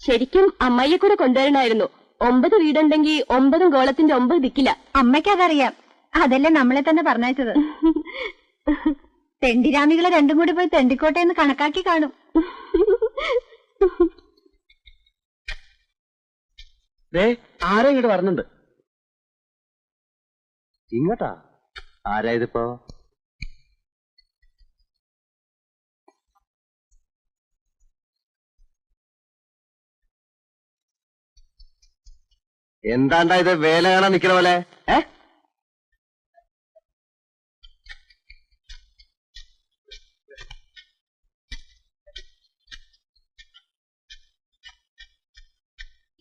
ശരിക്കും അമ്മയെ കൂടെ കൊണ്ടുവരണമായിരുന്നു. 9 വീടുണ്ടെങ്കിൽ 9 ഗോളത്തിന്റെ 9 ദിക്കില്ല. അമ്മയ്ക്കതറിയാം. അതല്ലേ നമ്മളെ തന്നെ പറഞ്ഞയച്ചത്. തെണ്ടിരാമികളെ രണ്ടും കൂടി പോയി തെണ്ടിക്കോട്ടെ എന്ന് കണക്കാക്കി കാണും. ആരാ ഇങ്ങോട്ട് വരുന്നുണ്ട്? ഇങ്ങോട്ടാ? ആരാ ഇതിപ്പോ? എന്താണ്ടാ ഇത് വേല കാണാൻ നിക്കണ പോലെ?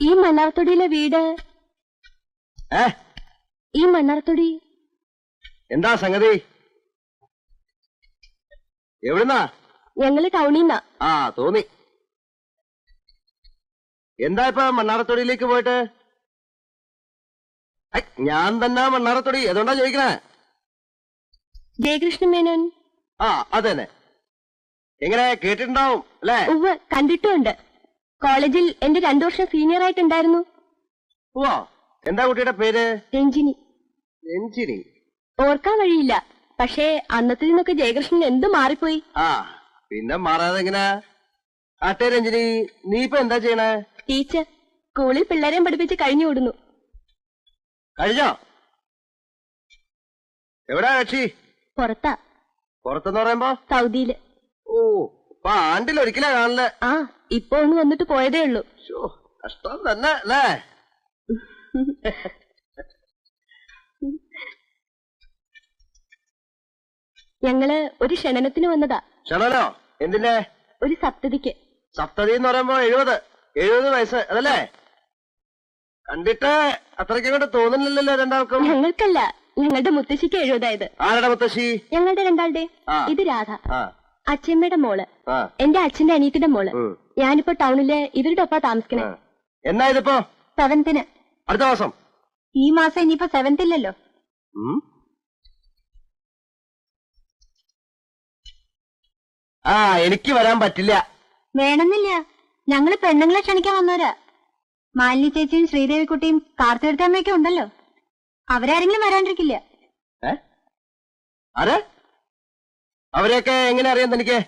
ഈ മണ്ണാർത്തൊടിയിലെ വീട്. ഈ മണ്ണാർത്തൊടി എന്താ സംഗതി? എവിടുന്നാ? ഞങ്ങള് ടൗണിന്നാ. ആ തോന്നി. എന്താ ഇപ്പൊ മണ്ണാറത്തൊടിയിലേക്ക് പോയിട്ട്? ഞാൻ തന്നെ മണ്ണാറത്തൊടി. അതുകൊണ്ടാ ചോദിക്കണേ. ജയകൃഷ്ണ മേനോൻ. ആ അതന്നെ. എങ്ങനെ കേട്ടിട്ടുണ്ടാവും അല്ലേ? ഉവ്വ്, കണ്ടിട്ടുമുണ്ട്. കോളേജിൽ എന്റെ 2 വർഷം സീനിയർ ആയിട്ടുണ്ടായിരുന്നു. ഓ, എന്താ കുട്ടിയുടെ പേര്? രഞ്ജിനി. രഞ്ജിനി? ഓർക്കാൻ വഴിയില്ല. പക്ഷേ അന്നത്തെ നിന്നൊക്കെ ജയകൃഷ്ണൻ എന്ത് മാറിപ്പോയി. ആ പിന്നെ മാറാതെ എങ്ങനെ? ആട്ടെ രഞ്ജിനി, നീ ഇപ്പൊ എന്താ ചെയ്യണേ? ടീച്ചർ. സ്കൂളിൽ പിള്ളേരെയും പഠിപ്പിച്ച് കഴിഞ്ഞു കൂടുന്നു. കഴിഞ്ഞോ? എവിടാ കക്ഷി? പുറത്താ. പുറത്തെന്ന് പറയുമ്പോ? സൗദിയില്. ഓ, അപ്പൊ ആണ്ടിലൊരിക്കലാ കാണല്ലേ? ആ, ഇപ്പൊ ഒന്ന് വന്നിട്ട് പോയതേ ഉള്ളൂ. കഷ്ടം തന്നെ അല്ലേ? ഞങ്ങള് ഒരു ക്ഷണനത്തിന് വന്നതാ. ക്ഷണനോ? എന്തിന്റെ? ഒരു സപ്തതിക്ക്. സപ്തതി എന്ന് പറയുമ്പോ 70 വയസ്സ് അതല്ലേ? കണ്ടിട്ട് അത്രയ്ക്ക് കൊണ്ട് തോന്നുന്നില്ലല്ലോ രണ്ടാൾക്കും. ഞങ്ങൾക്കല്ല, ഞങ്ങളുടെ മുത്തശ്ശിക്ക് 70. ആരുടെ മുത്തശ്ശി? ഞങ്ങളുടെ രണ്ടാളുടെ. ഇത് രാധ, അച്ഛമ്മയുടെ മോള്, എന്റെ അച്ഛന്റെ അനിയത്തിന്റെ മോള്. ഞാനിപ്പോ ടൗണില് ഇവരുടെ ഒപ്പാ താമസിക്കണേ. എന്നാ ഇതിപ്പോ? 7th. അടുത്ത മാസം. ഈ മാസം ഇനിയിപ്പോ 7th ഇല്ലല്ലോ. ആ, എനിക്ക് വരാൻ പറ്റില്ല. വേണമെന്നില്ല, ഞങ്ങള് പെണ്ണുങ്ങളെ ക്ഷണിക്കാൻ വന്നവരാ. മാലിനി ചേച്ചിയും ശ്രീദേവിക്കുട്ടിയും കാർത്തികേട്ടമ്മയൊക്കെ ഉണ്ടല്ലോ. അവരാരെങ്കിലും വരാണ്ടിരിക്കില്ല. ആരെ? അവരെയൊക്കെ എങ്ങനെ അറിയാൻ തനിക്ക്?